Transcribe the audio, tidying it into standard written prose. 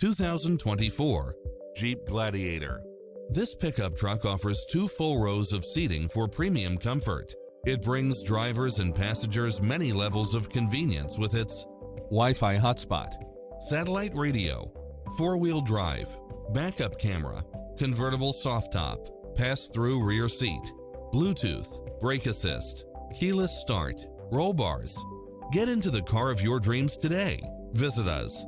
2024 Jeep Gladiator. This pickup truck offers 2 full rows of seating for premium comfort. It brings drivers and passengers many levels of convenience with its Wi-Fi hotspot, satellite radio, 4-wheel drive, backup camera, convertible soft top, pass-through rear seat, Bluetooth, brake assist, keyless start, roll bars. Get into the car of your dreams today. Visit us.